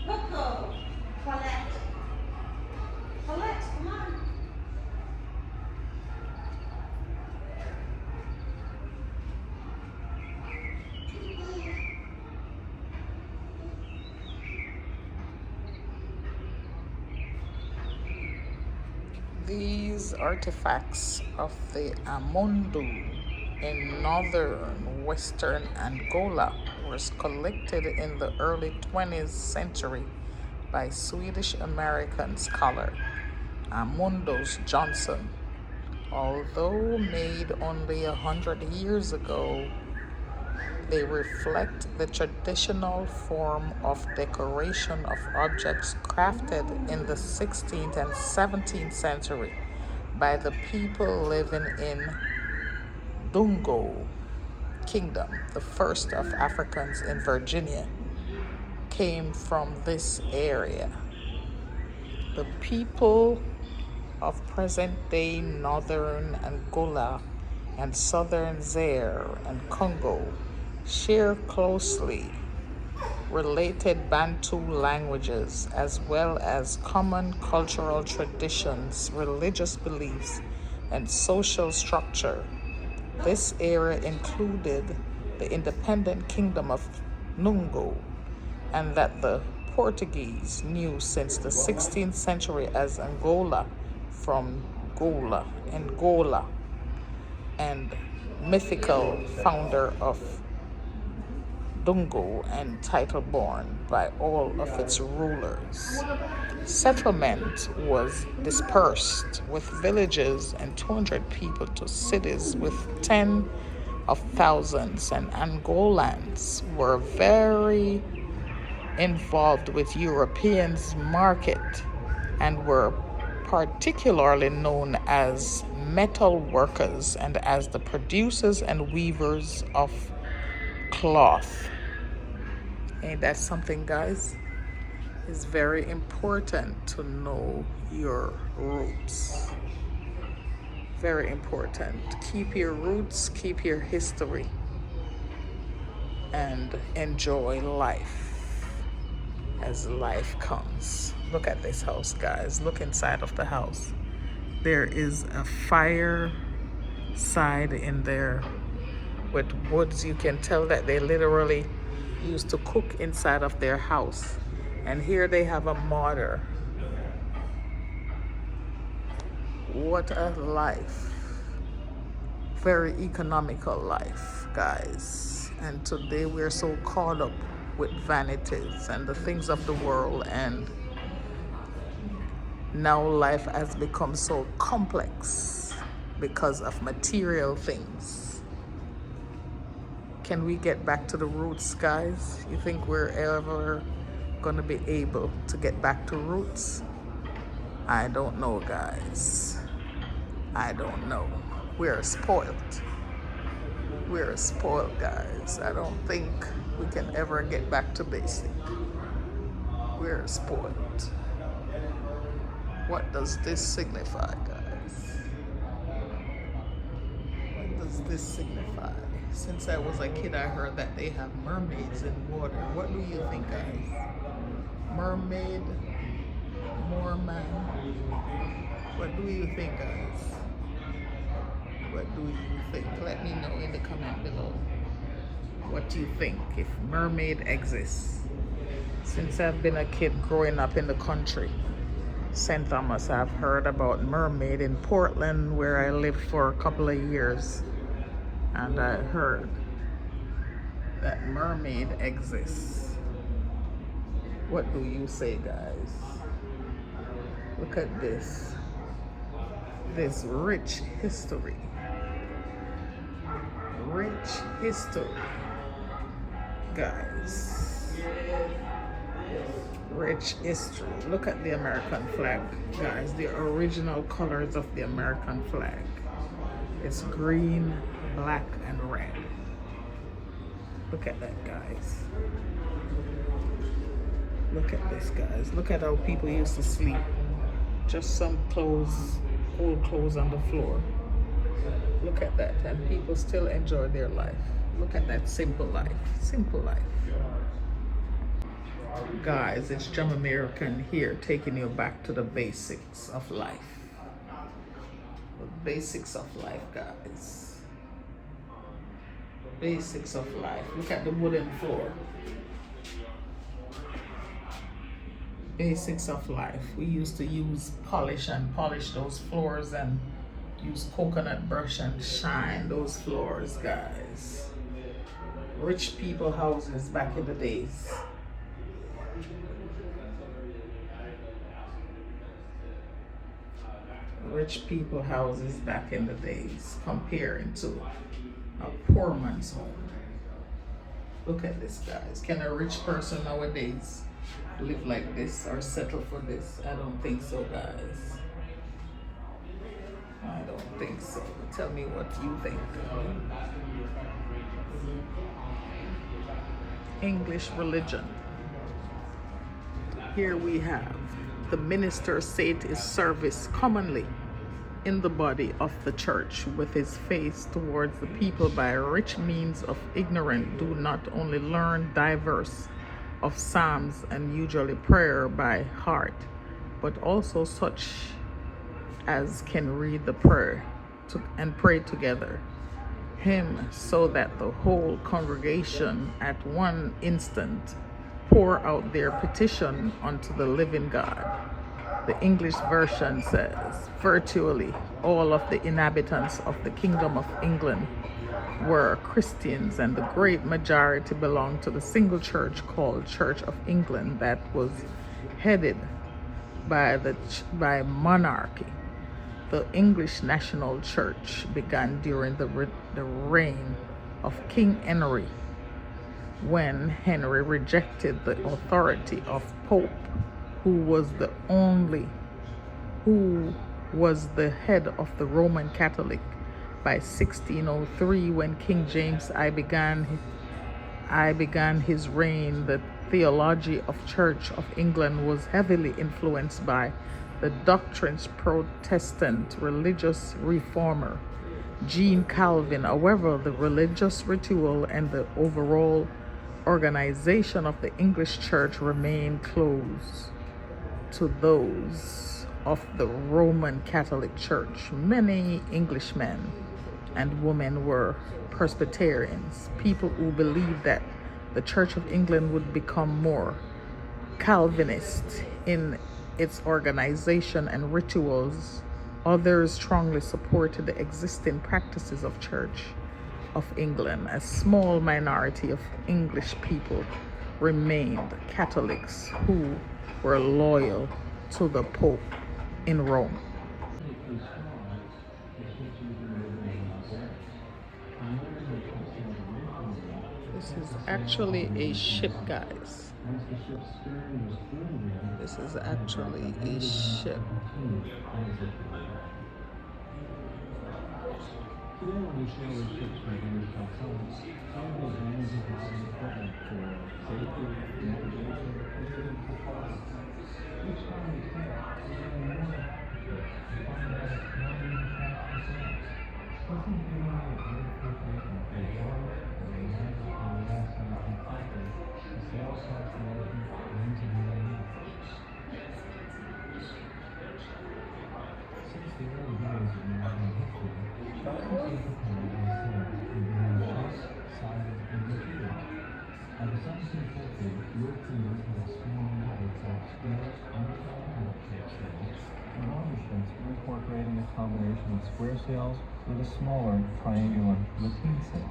Coco, Colette, Colette, come on. These artifacts of the Amundu in northern western Angola were collected in the early 20th century by Swedish American scholar Amundus Johnson. Although made only 100 years ago, they reflect the traditional form of decoration of objects crafted in the 16th and 17th century by the people living in Dungo Kingdom. The first of Africans in Virginia came from this area. The people of present-day northern Angola and southern Zaire and Congo share closely related Bantu languages as well as common cultural traditions, religious beliefs, and social structure. This area included the independent kingdom of Nungo, and that the Portuguese knew since the 16th century as Angola from Angola, and mythical founder of Dungo and title borne by all of its rulers. Settlement was dispersed with villages and 200 people to cities with 10 of thousands, and Angolans were very involved with Europeans' market and were particularly known as metal workers and as the producers and weavers of cloth. Ain't that something, guys? It's very important to know your roots. Very important. Keep your roots, keep your history, and enjoy life as life comes. Look at this house, guys. Look inside of the house. There is a fire side in there with woods. You can tell that they literally used to cook inside of their house. And here they have a mortar. What a life. Very economical life, guys. And today we're so caught up with vanities and the things of the world, and now life has become so complex because of material things. Can we get back to the roots, guys? You think we're ever gonna be able to get back to roots? I don't know, guys. I don't know. We're spoiled. We're spoiled, guys. I don't think we can ever get back to basic. We're spoiled. What does this signify, guys? What does this signify? Since I was a kid, I heard that they have mermaids in water. What do you think, guys? Mermaid, Moorman. What do you think, guys? What do you think? Let me know in the comment below what you think, if mermaid exists. Since I've been a kid growing up in the country, St. Thomas, I've heard about mermaid in Portland, where I lived for a couple of years, and I heard that mermaid exists. What do you say, guys? Look at this. this rich history. Rich history, guys. Rich history. Look at the American flag, guys. The original colors of the American flag. It's green, black, and red. Look at that, guys. Look at this, guys. Look at how people used to sleep. Just some clothes, old clothes on the floor. Look at that, and people still enjoy their life. Look at that simple life. Simple life. Guys, it's Jam American here, taking you back to the basics of life. The basics of life, guys. The basics of life. Look at the wooden floor. Basics of life. We used to use polish those floors and use coconut brush and shine those floors, guys. Rich people houses back in the days. Rich people houses back in the days comparing to a poor man's home. Look at this, guys. Can a rich person nowadays live like this or settle for this? I don't think so, guys. I don't think so. Tell me what you think. English religion. Here we have the minister said his service commonly in the body of the church with his face towards the people by rich means of ignorant do not only learn diverse of psalms and usually prayer by heart, but also such as can read the prayer and pray together him, so that the whole congregation at one instant pour out their petition unto the living God. The English version says, virtually all of the inhabitants of the Kingdom of England were Christians, and the great majority belonged to the single church called Church of England that was headed by monarchy. The English National Church began during the reign of King Henry, when Henry rejected the authority of Pope, who was the head of the Roman Catholic. By 1603, when King James I began his reign, the theology of Church of England was heavily influenced by the doctrines Protestant religious reformer Jean Calvin. However, the religious ritual and the overall organization of the English church remained close to those of the Roman Catholic Church. Many Englishmen and women were Presbyterians, people who believed that the Church of England would become more Calvinist in its organization and rituals. Others strongly supported the existing practices of Church of England. A small minority of English people remained Catholics who were loyal to the Pope in Rome. This is actually a ship, guys. This is actually a ship. Incorporating a combination of square sails with a smaller triangular lateen sail.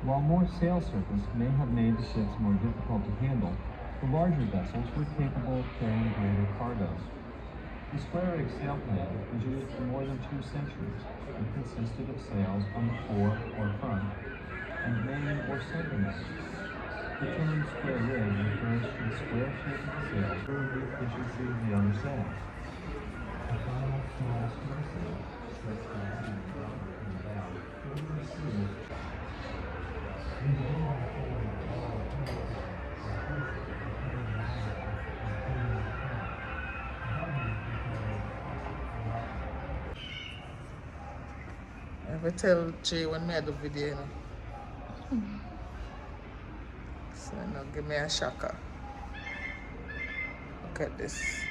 While more sail surface may have made the ships more difficult to handle, the larger vessels were capable of carrying greater cargoes. The square-rigged sail plan was used for more more than 2 centuries and consisted of sails on the fore or front and main or center. The term square rig refers to the square shape of the sail to improve the efficiency of the other sails. The final small square sail stretched out in the front and the bow over the sea. I tell Jay when me had the video, you know. So now give me a shocker. Look at this.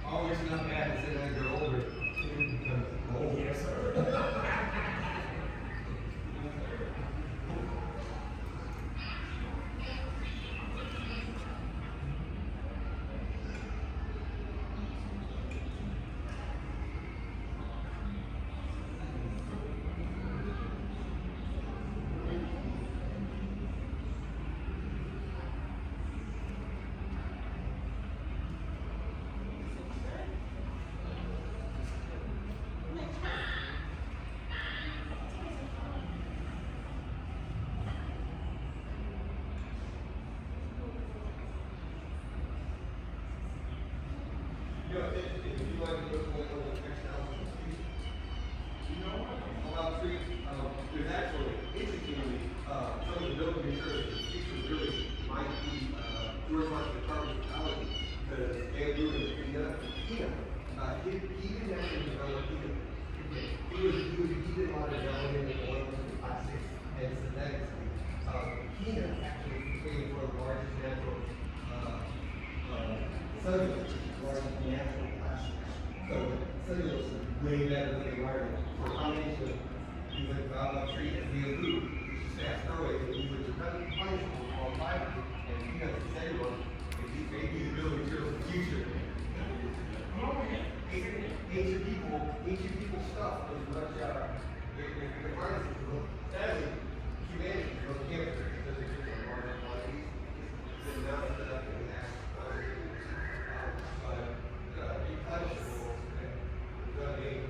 Always not bad to say that you're older. Yes, sir. You know, if you like to look at the next album, you know, about three, there's actually, interestingly, some of the building materials, the features really might be George Washington Carver's College, because they were in Indiana. He didn't actually develop either. He did a lot of development in oils and plastics and synthetics. Kina actually became one of the largest natural cellulose, largest natural plastics. So cellulose is way better than the environment. For a combination of things like tree and bamboo, which is fast growing, and you would cut the plants all fiber, and Kina is cellulose, and these may be the building materials of the future. Ancient people stuff was much, the harnesses, sadly, humanity was cancer because they took on large quantities. It's not productive in that. But replenishable and again,